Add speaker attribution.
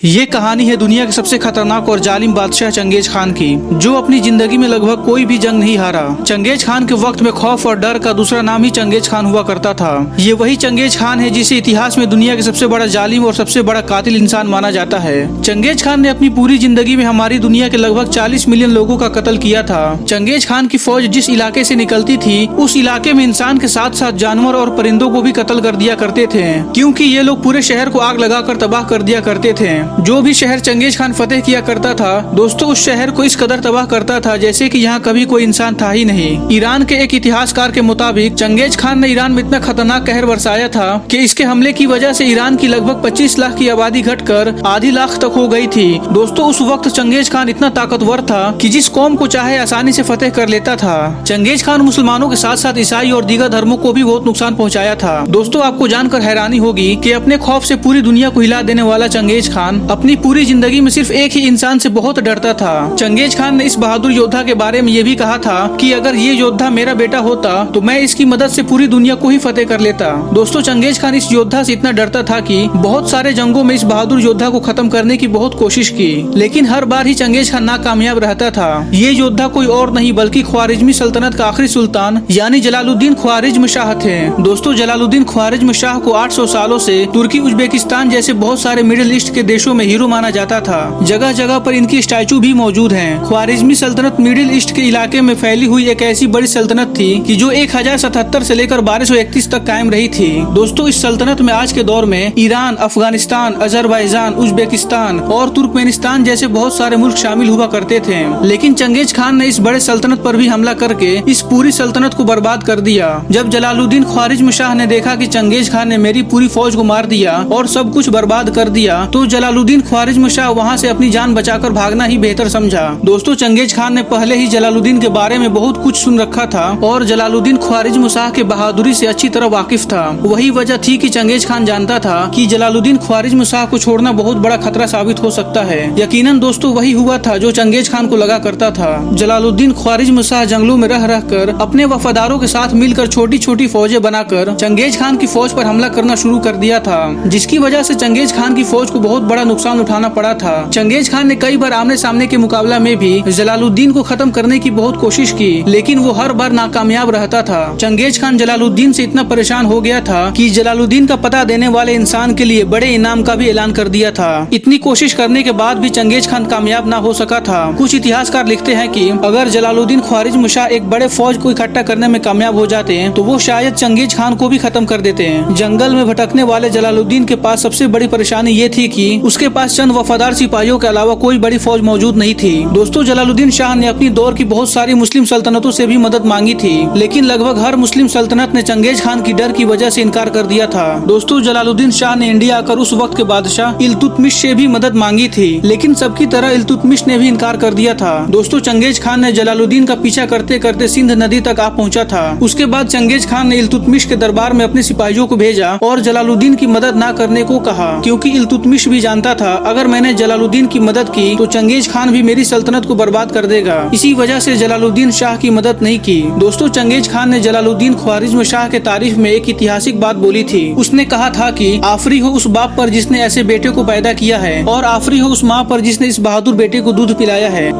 Speaker 1: ये कहानी है दुनिया के सबसे खतरनाक और जालिम बादशाह चंगेज खान की, जो अपनी जिंदगी में लगभग कोई भी जंग नहीं हारा। चंगेज खान के वक्त में खौफ और डर का दूसरा नाम ही चंगेज खान हुआ करता था। ये वही चंगेज खान है जिसे इतिहास में दुनिया के सबसे बड़ा जालिम और सबसे बड़ा कातिल इंसान माना जाता है। चंगेज खान ने अपनी पूरी जिंदगी में हमारी दुनिया के लगभग 40 मिलियन लोगों का कत्ल किया था। चंगेज खान की फौज जिस इलाके से निकलती थी, उस इलाके में इंसान के साथ साथ जानवर और परिंदों को भी कत्ल कर दिया करते थे, क्योंकि ये लोग पूरे शहर को आग लगाकर तबाह कर दिया करते थे। जो भी शहर चंगेज खान फतेह किया करता था दोस्तों, उस शहर को इस कदर तबाह करता था जैसे कि यहाँ कभी कोई इंसान था ही नहीं। ईरान के एक इतिहासकार के मुताबिक चंगेज खान ने ईरान में इतना खतरनाक कहर बरसाया था कि इसके हमले की वजह से ईरान की लगभग 25 लाख की आबादी घटकर आधी लाख तक हो गई थी। दोस्तों, उस वक्त चंगेज खान इतना ताकतवर था कि जिस कौम को चाहे आसानी से फतेह कर लेता था। चंगेज खान मुसलमानों के साथ साथ ईसाई और दीगर धर्मों को भी बहुत नुकसान पहुँचाया था। दोस्तों, आपको जानकर हैरानी होगी कि अपने खौफ से पूरी दुनिया को हिला देने वाला चंगेज खान अपनी पूरी जिंदगी में सिर्फ एक ही इंसान से बहुत डरता था। चंगेज खान ने इस बहादुर योद्धा के बारे में ये भी कहा था कि अगर ये योद्धा मेरा बेटा होता तो मैं इसकी मदद से पूरी दुनिया को ही फतेह कर लेता। दोस्तों, चंगेज खान इस योद्धा से इतना डरता था कि बहुत सारे जंगों में इस बहादुर योद्धा को खत्म करने की बहुत कोशिश की, लेकिन हर बार ही चंगेज खान नाकामयाब रहता था। ये योद्धा कोई और नहीं बल्कि ख्वारिज्मी सल्तनत का आखिरी सुल्तान यानी जलालुद्दीन ख्वारिज्म शाह थे। दोस्तों, जलालुद्दीन ख्वारिज्म शाह को 800 सालों से तुर्की, उज्बेकिस्तान जैसे बहुत सारे मिडिल ईस्ट के देशों में हीरो माना जाता था। जगह जगह पर इनकी स्टैचू भी मौजूद हैं। ख्वारिज्मी सल्तनत मिडिल ईस्ट के इलाके में फैली हुई एक ऐसी बड़ी सल्तनत थी कि जो 1077 से लेकर 1231 तक कायम रही थी। दोस्तों, इस सल्तनत में आज के दौर में ईरान, अफगानिस्तान, अजरबैजान, उज्बेकिस्तान और तुर्कमेनिस्तान जैसे बहुत सारे मुल्क शामिल हुआ करते थे, लेकिन चंगेज खान ने इस बड़े सल्तनत पर भी हमला करके इस पूरी सल्तनत को बर्बाद कर दिया। जब जलालुद्दीन ख्वारिज्म शाह ने देखा कि चंगेज खान ने मेरी पूरी फौज को मार दिया और सब कुछ बर्बाद कर दिया, तो जलालुद्दीन ख्वारिज्म शाह वहाँ से अपनी जान बचाकर भागना ही बेहतर समझा। दोस्तों, चंगेज खान ने पहले ही जलालुद्दीन के बारे में बहुत कुछ सुन रखा था और जलालुद्दीन ख्वारिज्म शाह के बहादुरी से अच्छी तरह वाकिफ था। वही वजह थी कि चंगेज खान जानता था कि जलालुद्दीन ख्वारिज्म शाह को छोड़ना बहुत बड़ा खतरा साबित हो सकता है। यकीनन दोस्तों, वही हुआ था जो चंगेज खान को लगा करता था। जलालुद्दीन ख्वारिज्म शाह जंगलों में रह कर अपने वफादारों के साथ मिलकर छोटी छोटी फौजें बनाकर चंगेज खान की फौज पर हमला करना शुरू कर दिया था, जिसकी वजह से चंगेज खान की फौज को बहुत बड़ा नुकसान उठाना पड़ा था। चंगेज खान ने कई बार आमने सामने के मुकाबला में भी जलालुद्दीन को खत्म करने की बहुत कोशिश की, लेकिन वो हर बार नाकामयाब रहता था। चंगेज खान जलालुद्दीन से इतना परेशान हो गया था कि जलालुद्दीन का पता देने वाले इंसान के लिए बड़े इनाम का भी ऐलान कर दिया था। इतनी कोशिश करने के बाद भी चंगेज खान कामयाब ना हो सका था। कुछ इतिहासकार लिखते हैं कि अगर जलालुद्दीन ख्वारिज्म शाह एक बड़े फौज को इकट्ठा करने में कामयाब हो जाते हैं तो वो शायद चंगेज खान को भी खत्म कर देते हैं। जंगल में भटकने वाले जलालुद्दीन के पास सबसे बड़ी परेशानी ये थी कि उसके पास चंद वफादार सिपाहियों के अलावा कोई बड़ी फौज मौजूद नहीं थी। दोस्तों, जलालुद्दीन शाह ने अपनी दौर की बहुत सारी मुस्लिम सल्तनतों से भी मदद मांगी थी, लेकिन लगभग हर मुस्लिम सल्तनत ने चंगेज खान की डर की वजह से इनकार कर दिया था। दोस्तों, जलालुद्दीन शाह ने इंडिया आकर उस वक्त के बादशाह इल्तुतमिश से भी मदद मांगी थी, लेकिन सबकी तरह इल्तुतमिश ने भी इनकार कर दिया था। दोस्तों, चंगेज खान ने जलालुद्दीन का पीछा करते करते सिंध नदी तक आ पहुंचा था। उसके बाद चंगेज खान ने इल्तुतमिश के दरबार में अपने सिपाहियों को भेजा और जलालुद्दीन की मदद न करने को कहा, क्योंकि इल्तुतमिश भी जानता था अगर मैंने जलालुद्दीन की मदद की तो चंगेज खान भी मेरी सल्तनत को बर्बाद कर देगा। इसी वजह से जलालुद्दीन शाह की मदद नहीं की। दोस्तों, चंगेज खान ने जलालुद्दीन ख्वारिज्म शाह के तारीफ में एक ऐतिहासिक बात बोली थी। उसने कहा था कि आफरी हो उस बाप पर जिसने ऐसे बेटे को पैदा किया है और आफरी हो उस माँ पर जिसने इस बहादुर बेटे को दूध पिलाया है।